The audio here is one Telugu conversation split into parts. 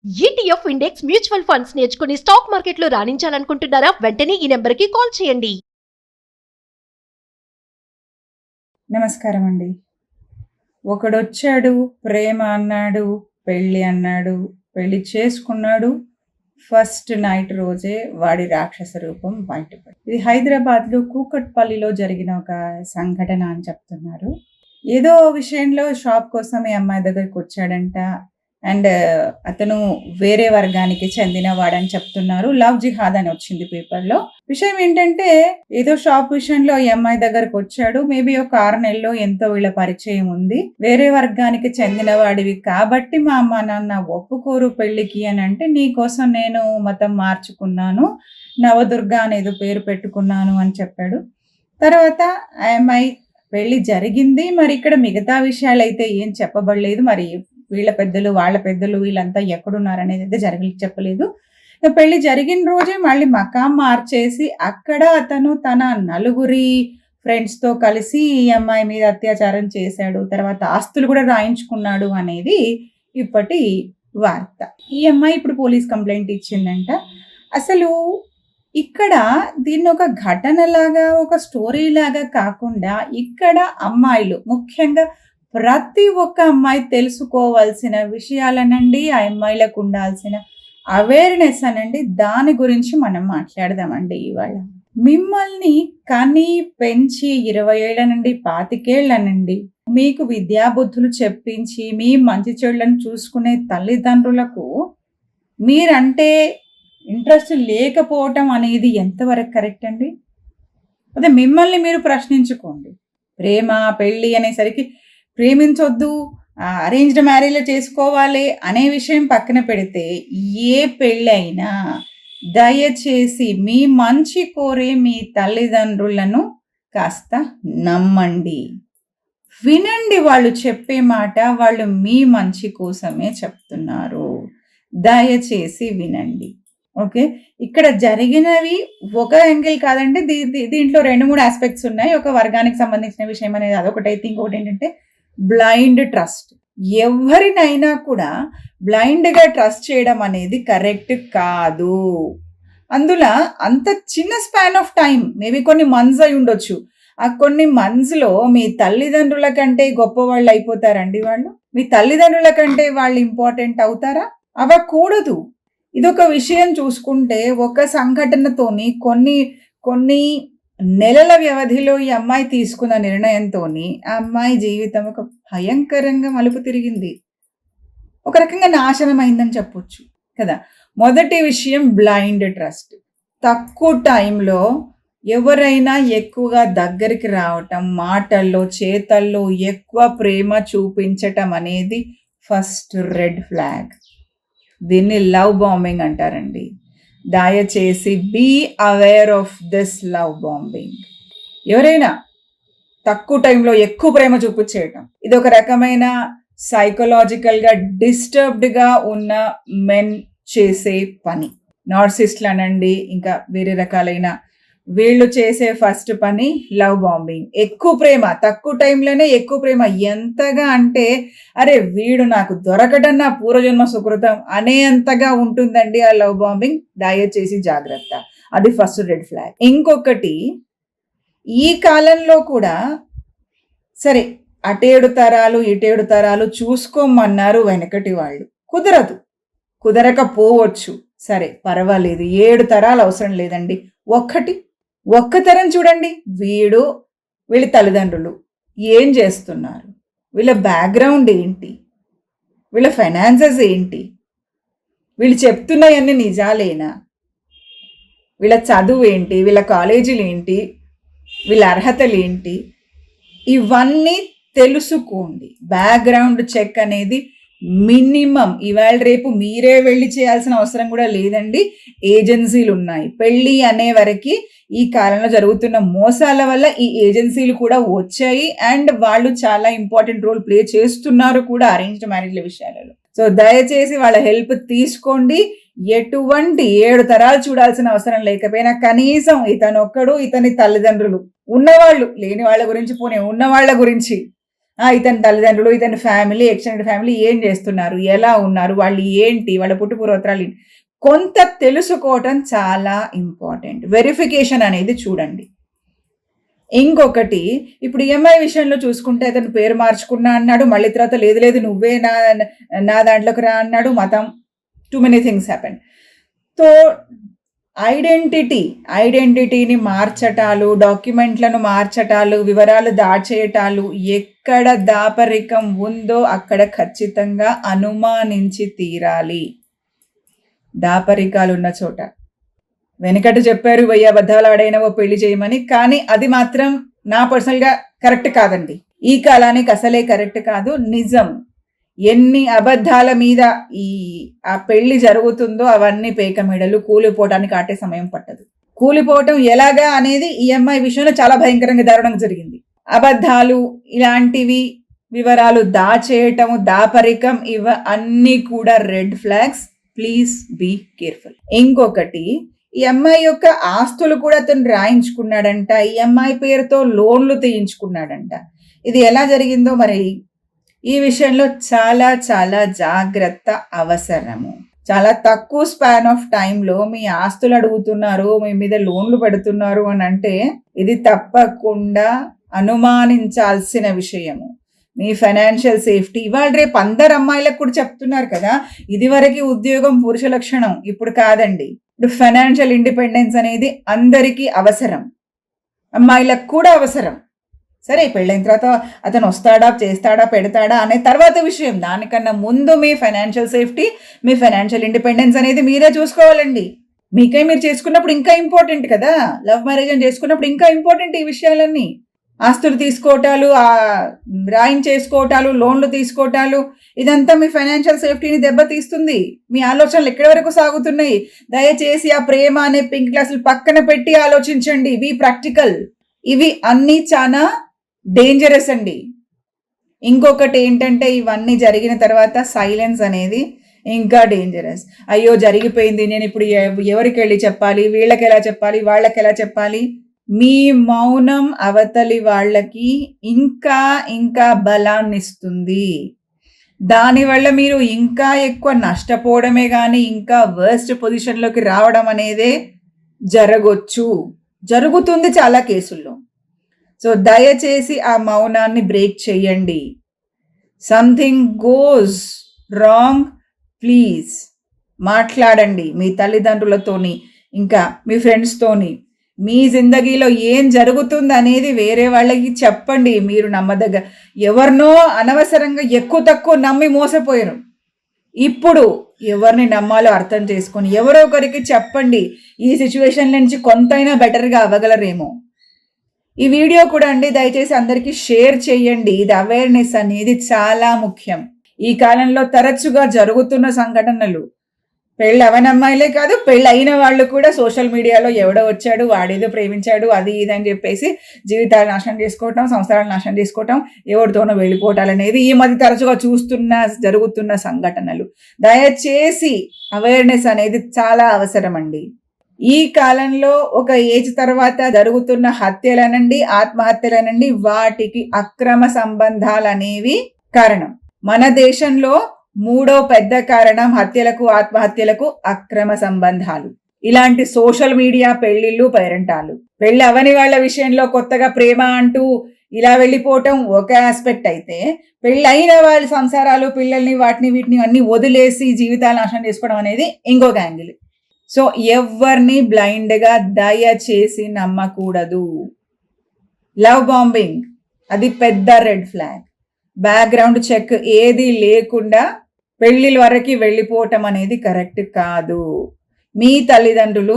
ఈటీఎఫ్ ఇండెక్స్ మ్యూచువల్ ఫండ్స్ నేర్చుకుని స్టాక్ మార్కెట్లో రాణించాలనుకుంటున్నారా? వెంటనే ఈ నెంబర్కి కాల్ చేయండి. నమస్కారం అండి. ఒకడొచ్చాడు, ప్రేమ అన్నాడు, పెళ్ళి అన్నాడు, పెళ్లి చేసుకున్నాడు. ఫస్ట్ నైట్ రోజే వాడి రాక్షస రూపం బయటపడి. ఇది హైదరాబాద్లో కూకట్పల్లిలో జరిగిన ఒక సంఘటన అని చెప్తున్నారు. ఏదో విషయంలో షాప్ కోసం ఈ అమ్మాయి దగ్గరికి వచ్చాడంట. అండ్ అతను వేరే వర్గానికి చెందిన వాడని చెప్తున్నారు. లవ్ జిహాద్ అని వచ్చింది పేపర్లో. విషయం ఏంటంటే ఏదో షాప్ విషయంలో ఈ అమ్మాయి దగ్గరకు వచ్చాడు. మేబీ ఒక 6 నెలలో ఎంతో వీళ్ళ పరిచయం ఉంది. వేరే వర్గానికి చెందిన వాడివి కాబట్టి మా అమ్మ నాన్న ఒప్పుకోరు పెళ్లికి అని అంటే, నీకోసం నేను మతం మార్చుకున్నాను, నవదుర్గ అనేదో పేరు పెట్టుకున్నాను అని చెప్పాడు. తర్వాత ఆ అమ్మాయి పెళ్లి జరిగింది. మరి ఇక్కడ మిగతా విషయాలు అయితే ఏం చెప్పబడలేదు. మరి వీళ్ళ పెద్దలు వాళ్ళ పెద్దలు వీళ్ళంతా ఎక్కడున్నారనేది అయితే చెప్పలేదు. పెళ్లి జరిగిన రోజే మళ్ళీ మకాం మార్చేసి అక్కడ అతను తన నలుగురి ఫ్రెండ్స్తో కలిసి ఈ అమ్మాయి మీద అత్యాచారం చేశాడు. తర్వాత ఆస్తులు కూడా రాయించుకున్నాడు అనేది ఇప్పటి వార్త. ఈ అమ్మాయి ఇప్పుడు పోలీస్ కంప్లైంట్ ఇచ్చిందంట. అసలు ఇక్కడ దీన్ని ఒక ఘటనలాగా ఒక స్టోరీ లాగా కాకుండా ఇక్కడ అమ్మాయిలు ముఖ్యంగా ప్రతి ఒక్క అమ్మాయి తెలుసుకోవాల్సిన విషయాలనండి, ఆ అమ్మాయిలకు ఉండాల్సిన అవేర్నెస్ అనండి, దాని గురించి మనం మాట్లాడదామండి ఇవాళ. మిమ్మల్ని కని పెంచి 20 ఏళ్ల నుండి 25 ఏళ్లనండి మీకు విద్యాబుద్ధులు చెప్పించి మీ మంచి చెడులను చూసుకునే తల్లిదండ్రులకు మీరంటే ఇంట్రెస్ట్ లేకపోవటం అనేది ఎంతవరకు కరెక్ట్ అండి? అదే మిమ్మల్ని మీరు ప్రశ్నించుకోండి. ప్రేమ పెళ్ళి అనేసరికి ప్రేమించొద్దు, అరేంజ్డ్ మ్యారేజ్ చేసుకోవాలి అనే విషయం పక్కన పెడితే, ఏ పెళ్ళైనా దయచేసి మీ మంచి కోరే మీ తల్లిదండ్రులను కాస్త నమ్మండి, వినండి. వాళ్ళు చెప్పే మాట వాళ్ళు మీ మంచి కోసమే చెప్తున్నారు. దయచేసి వినండి. ఓకే, ఇక్కడ జరిగినవి ఒక యాంగిల్ కాదండి. దీంట్లో 2-3 ఆస్పెక్ట్స్ ఉన్నాయి. ఒక వర్గానికి సంబంధించిన విషయం అనేది అదొకటైతే, ఇంకొకటి ఏంటంటే బ్లైండ్ ట్రస్ట్. ఎవరినైనా కూడా బ్లైండ్గా ట్రస్ట్ చేయడం అనేది కరెక్ట్ కాదు. అందులో అంత చిన్న స్పాన్ ఆఫ్ టైం, మేబీ కొన్ని మంత్స్ అయి ఉండొచ్చు. ఆ కొన్ని మంత్స్లో మీ తల్లిదండ్రుల కంటే గొప్పవాళ్ళు అయిపోతారండి వాళ్ళు? మీ తల్లిదండ్రుల కంటే వాళ్ళు ఇంపార్టెంట్ అవుతారా? అవ్వకూడదు. ఇదొక విషయం చూసుకుంటే ఒక సంఘటనతోని కొన్ని నెలల వ్యవధిలో ఈ అమ్మాయి తీసుకున్న నిర్ణయంతో ఆ అమ్మాయి జీవితం ఒక భయంకరంగా మలుపు తిరిగింది. ఒక రకంగా నాశనం అయిందని చెప్పొచ్చు కదా. మొదటి విషయం బ్లైండ్ ట్రస్ట్. తక్కువ టైంలో ఎవరైనా ఎక్కువగా దగ్గరికి రావటం, మాటల్లో చేతల్లో ఎక్కువ ప్రేమ చూపించటం అనేది ఫస్ట్ రెడ్ ఫ్లాగ్. దీన్ని లవ్ బాంబింగ్ అంటారండి. దయచేసి be aware of this love bombing. ఎవరైనా తక్కువ టైంలో ఎక్కువ ప్రేమ చూపించేయటం, ఇది ఒక రకమైన సైకలాజికల్గా డిస్టర్బ్డ్గా ఉన్న మెన్ చేసే పని. నార్సిస్ట్లు అనండి, ఇంకా వేరే రకాలైన వీళ్ళు చేసే ఫస్ట్ పని లవ్ బాంబింగ్. ఎక్కువ ప్రేమ, తక్కువ టైంలోనే ఎక్కువ ప్రేమ. ఎంతగా అంటే అరే వీడు నాకు దొరకడం నా పూర్వజన్మ సుకృతం అనేంతగా ఉంటుందండి ఆ లవ్ బాంబింగ్. దయచేసి జాగ్రత్త. అది ఫస్ట్ రెడ్ ఫ్లాగ్. ఇంకొకటి, ఈ కాలంలో కూడా సరే అటేడు తరాలు ఇటేడు తరాలు చూసుకోమన్నారు వెనకటి వాళ్ళు. కుదరదు, కుదరకపోవచ్చు. సరే పర్వాలేదు, 7 తరాలు అవసరం లేదండి. ఒక్క తరం చూడండి. వీళ్ళ తల్లిదండ్రులు ఏం చేస్తున్నారు, వీళ్ళ బ్యాక్గ్రౌండ్ ఏంటి, వీళ్ళ ఫైనాన్సెస్ ఏంటి, వీళ్ళు చెప్తున్నాయన్నీ నిజాలేనా, వీళ్ళ చదువు ఏంటి, వీళ్ళ కాలేజీలు ఏంటి, వీళ్ళ అర్హతలు ఏంటి, ఇవన్నీ తెలుసుకోండి. బ్యాక్గ్రౌండ్ చెక్ అనేది మినిమం. ఇవాళ రేపు మీరే వెళ్ళి చేయాల్సిన అవసరం కూడా లేదండి. ఏజెన్సీలు ఉన్నాయి. పెళ్ళి అనే వరకు ఈ కాలంలో జరుగుతున్న మోసాల వల్ల ఈ ఏజెన్సీలు కూడా వచ్చాయి. అండ్ వాళ్ళు చాలా ఇంపార్టెంట్ రోల్ ప్లే చేస్తున్నారు కూడా అరేంజ్డ్ మ్యారేజ్ల విషయాలలో. సో దయచేసి వాళ్ళ హెల్ప్ తీసుకోండి. ఎటువంటి 7 తరాలు చూడాల్సిన అవసరం లేకపోయినా కనీసం ఇతనొక్కడు, ఇతని తల్లిదండ్రులు, ఉన్నవాళ్ళు, లేని వాళ్ళ గురించి పోనీ, ఉన్న వాళ్ళ గురించి ఇతని తల్లిదండ్రులు, ఇతని ఫ్యామిలీ, ఎక్స్టెండెడ్ ఫ్యామిలీ ఏం చేస్తున్నారు, ఎలా ఉన్నారు, వాళ్ళు ఏంటి, వాళ్ళ పుట్టుపూర్వోత్తరాలు ఏంటి, కొంత తెలుసుకోవటం చాలా ఇంపార్టెంట్. వెరిఫికేషన్ అనేది చూడండి. ఇంకొకటి, ఇప్పుడు ఈఎంఐ విషయంలో చూసుకుంటే అతను పేరు మార్చుకున్నా అన్నాడు, మళ్ళీ తర్వాత లేదు నువ్వే నా దాంట్లోకి రా అన్నాడు, మతం, too many things happen. So ఐడెంటిటీని మార్చటాలు, డాక్యుమెంట్లను మార్చటాలు, వివరాలు దాచేయటాలు, ఎక్కడ దాపరికం ఉందో అక్కడ ఖచ్చితంగా అనుమానించి తీరాలి. దాపరికాలు ఉన్న చోట వెనకట చెప్పారు 1000 అబద్ధాలు ఆడైనవో పెళ్లి చేయమని, కానీ అది మాత్రం నా పర్సనల్గా కరెక్ట్ కాదండి. ఈ కాలానికి అసలే కరెక్ట్ కాదు. నిజం, ఎన్ని అబద్ధాల మీద ఆ పెళ్లి జరుగుతుందో అవన్నీ పేక మెడలు, కూలిపోవటానికి ఆటే సమయం పట్టదు. కూలిపోవటం ఎలాగా అనేది ఈఎంఐ విషయంలో చాలా భయంకరంగా దారుణంగా జరిగింది. అబద్ధాలు, ఇలాంటివి వివరాలు దాచేయటం, దాపరికం, అన్నీ కూడా red flags. Please be careful. ఇంకొకటి, ఈ అమ్మాయి యొక్క ఆస్తులు కూడా అతను రాయించుకున్నాడంట, ఈ అమ్మాయి పేరుతో లోన్లు తీయించుకున్నాడంట. ఇది ఎలా జరిగిందో మరి ఈ విషయంలో చాలా చాలా జాగ్రత్త అవసరము. చాలా తక్కువ స్పాన్ ఆఫ్ టైంలో మీ ఆస్తులు అడుగుతున్నారు, మీ మీద లోన్లు పెడుతున్నారు అని అంటే ఇది తప్పకుండా అనుమానించాల్సిన విషయము. మీ ఫైనాన్షియల్ సేఫ్టీ, ఇవాళ రేపు అందరు అమ్మాయిలకు కూడా చెప్తున్నారు కదా, ఇదివరకు ఉద్యోగం పురుష లక్షణం, ఇప్పుడు కాదండి. ఇప్పుడు ఫైనాన్షియల్ ఇండిపెండెన్స్ అనేది అందరికీ అవసరం, అమ్మాయిలకు కూడా అవసరం. సరే, పెళ్ళైన తర్వాత అతను వస్తాడా, చేస్తాడా, పెడతాడా అనే తర్వాత విషయం. దానికన్నా ముందు మీ ఫైనాన్షియల్ సేఫ్టీ, మీ ఫైనాన్షియల్ ఇండిపెండెన్స్ అనేది మీరే చూసుకోవాలండి. మీకై మీరు చేసుకున్నప్పుడు ఇంకా ఇంపార్టెంట్ కదా, లవ్ మ్యారేజ్ అని చేసుకున్నప్పుడు ఇంకా ఇంపార్టెంట్ ఈ విషయాలన్నీ. ఆస్తులు తీసుకోవటాలు, రాయించేసుకోవటాలు, లోన్లు తీసుకోవటాలు, ఇదంతా మీ ఫైనాన్షియల్ సేఫ్టీని దెబ్బతీస్తుంది. మీ ఆలోచనలు ఎక్కడి వరకు సాగుతున్నాయి? దయచేసి ఆ ప్రేమ అనే పింక్ గ్లాసులు పక్కన పెట్టి ఆలోచించండి. Be practical. ఇవి అన్నీ చాలా డేంజరస్ అండి. ఇంకొకటి ఏంటంటే, ఇవన్నీ జరిగిన తర్వాత సైలెన్స్ అనేది ఇంకా డేంజరస్. అయ్యో జరిగిపోయింది, నేను ఇప్పుడు ఎవరికి వెళ్ళి చెప్పాలి, వీళ్ళకి ఎలా చెప్పాలి, వాళ్ళకి ఎలా చెప్పాలి? మీ మౌనం అవతలి వాళ్ళకి ఇంకా ఇంకా బలాన్ని ఇస్తుంది. దానివల్ల మీరు ఇంకా ఎక్కువ నష్టపోవడమే కానీ ఇంకా వర్స్ట్ పొజిషన్లోకి రావడం అనేదే జరుగుతుంది చాలా కేసుల్లో. సో దయచేసి ఆ మౌనాన్ని బ్రేక్ చేయండి. సంథింగ్ గోస్ రాంగ్, ప్లీజ్ మాట్లాడండి మీ తల్లిదండ్రులతోని, ఇంకా మీ ఫ్రెండ్స్తోని. మీ జిందగీలో ఏం జరుగుతుంది అనేది వేరే వాళ్ళకి చెప్పండి. మీరు నమ్మదగ్గ, ఎవరినో అనవసరంగా ఎక్కువ తక్కువ నమ్మి మోసపోయారు. ఇప్పుడు ఎవరిని నమ్మాలో అర్థం చేసుకొని ఎవరో ఒకరికి చెప్పండి. ఈ సిచ్యువేషన్ నుంచి కొంతైనా బెటర్గా అవ్వగలరేమో. ఈ వీడియో కూడా అండి దయచేసి అందరికీ షేర్ చేయండి. ఇది అవేర్నెస్ అనేది చాలా ముఖ్యం. ఈ కాలంలో తరచుగా జరుగుతున్న సంఘటనలు, పెళ్ళి అవని అమ్మాయిలే కాదు, పెళ్ళి అయిన వాళ్ళు కూడా సోషల్ మీడియాలో ఎవడో వచ్చాడు, వాడేదో ప్రేమించాడు, అది ఇది అని చెప్పేసి జీవితాలు నాశనం చేసుకోవటం, సంవత్సరాలు నాశనం చేసుకోవటం, ఎవరితోనో వెళ్ళిపోవటాలనేది ఈ మధ్య తరచుగా జరుగుతున్న సంఘటనలు. దయచేసి అవేర్నెస్ అనేది చాలా అవసరం అండి. ఈ కాలంలో ఒక ఏజ్ తర్వాత జరుగుతున్న హత్యలనండి, ఆత్మహత్యలనండి, వాటికి అక్రమ సంబంధాలు అనేవి కారణం. మన దేశంలో 3వ పెద్ద కారణం హత్యలకు, ఆత్మహత్యలకు అక్రమ సంబంధాలు. ఇలాంటి సోషల్ మీడియా పెళ్లిళ్ళు, పేరెంటాలు. పెళ్లి అవని వాళ్ళ విషయంలో కొత్తగా ప్రేమ అంటూ ఇలా వెళ్ళిపోవటం ఒక ఆస్పెక్ట్ అయితే, పెళ్ళి అయిన వాళ్ళ సంసారాలు, పిల్లల్ని, వాటిని వీటిని అన్ని వదిలేసి జీవితాలు నాశనం చేసుకోవడం అనేది ఇంకొక యాంగిల్. సో ఎవరిని బ్లైండ్గా దయచేసి నమ్మకూడదు. లవ్ బాంబింగ్ అది పెద్ద రెడ్ ఫ్లాగ్. బ్యాక్గ్రౌండ్ చెక్ ఏది లేకుండా పెళ్ళిళ్ళ వరకు వెళ్ళిపోవటం అనేది కరెక్ట్ కాదు. మీ తల్లిదండ్రులు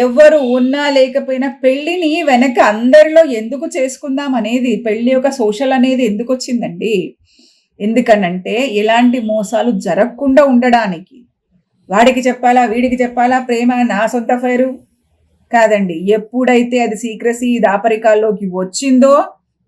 ఎవరు ఉన్నా లేకపోయినా పెళ్ళిని వెనక అందరిలో ఎందుకు చేసుకుందాం అనేది, పెళ్ళి యొక్క సోషల్ అనేది ఎందుకు వచ్చిందండి? ఎందుకనంటే ఎలాంటి మోసాలు జరగకుండా ఉండడానికి. వాడికి చెప్పాలా, వీడికి చెప్పాలా, ప్రేమ నా సొంత ఫైరు కాదండి. ఎప్పుడైతే అది సీక్రసీ, దాపరికాల్లోకి వచ్చిందో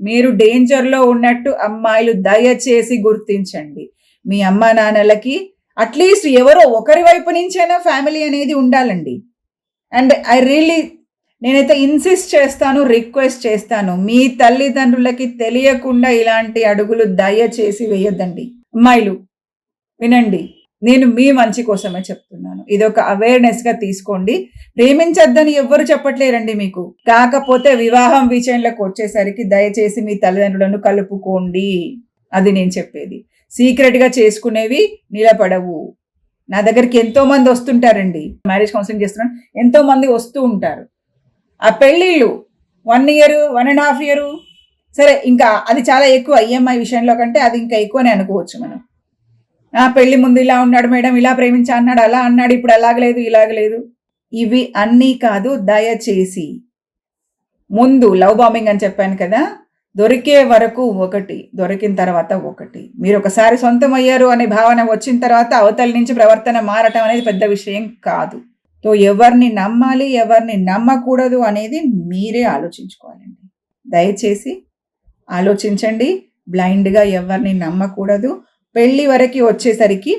మీరు డేంజర్లో ఉన్నట్టు అమ్మాయిలు దయచేసి గుర్తించండి. మీ అమ్మా నాన్నలకి అట్లీస్ట్ ఎవరో ఒకరి వైపు నుంచైనా ఫ్యామిలీ అనేది ఉండాలండి. అండ్ నేనైతే ఇన్సిస్ట్ చేస్తాను, రిక్వెస్ట్ చేస్తాను, మీ తల్లిదండ్రులకి తెలియకుండా ఇలాంటి అడుగులు దయచేసి వేయొద్దండి. అమ్మాయిలు వినండి, నేను మీ మంచి కోసమే చెప్తున్నాను. ఇది ఒక అవేర్నెస్గా తీసుకోండి. ప్రేమించొద్దని ఎవ్వరు చెప్పట్లేరండి మీకు. కాకపోతే వివాహం విషయంలోకి వచ్చేసరికి దయచేసి మీ తల్లిదండ్రులను కలుపుకోండి. అది నేను చెప్పేది. సీక్రెట్గా చేసుకునేవి నిలబడవు. నా దగ్గరికి ఎంతో మంది వస్తుంటారండి, మ్యారేజ్ కౌన్సిలింగ్ చేస్తున్నాను, ఎంతో మంది వస్తూ ఉంటారు. ఆ పెళ్ళిళ్ళు 1 year 1.5 year, సరే ఇంకా అది చాలా ఎక్కువ. ఈఎంఐ విషయంలో కంటే అది ఇంకా ఎక్కువనే అనుకోవచ్చు మనం. పెళ్లి ముందు ఇలా ఉన్నాడు మేడం, ఇలా ప్రేమించా అన్నాడు, అలా అన్నాడు, ఇప్పుడు అలాగలేదు ఇలాగలేదు. ఇవి అన్నీ కాదు. దయచేసి ముందు లవ్ బాంబింగ్ అని చెప్పాను కదా, దొరికే వరకు ఒకటి, దొరికిన తర్వాత ఒకటి. మీరు ఒకసారి సొంతం అయ్యారు అనే భావన వచ్చిన తర్వాత అవతల నుంచి ప్రవర్తన మారటం అనేది పెద్ద విషయం కాదు. సో ఎవరిని నమ్మాలి, ఎవరిని నమ్మకూడదు అనేది మీరే ఆలోచించుకోవాలండి. దయచేసి ఆలోచించండి. బ్లైండ్గా ఎవరిని నమ్మకూడదు. పెళ్ళి వరకు వచ్చేసరికి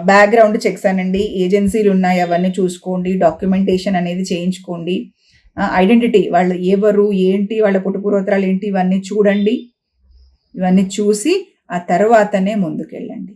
బ్యాక్గ్రౌండ్ చెక్స్ అనండి, ఏజెన్సీలు ఉన్నాయి అవన్నీ చూసుకోండి, డాక్యుమెంటేషన్ అనేది చేయించుకోండి, ఐడెంటిటీ, వాళ్ళు ఎవరు ఏంటి, వాళ్ళ పుట్టుపూర్వోత్తరాలు ఏంటి, ఇవన్నీ చూడండి. ఇవన్నీ చూసి ఆ తర్వాతనే ముందుకెళ్ళండి.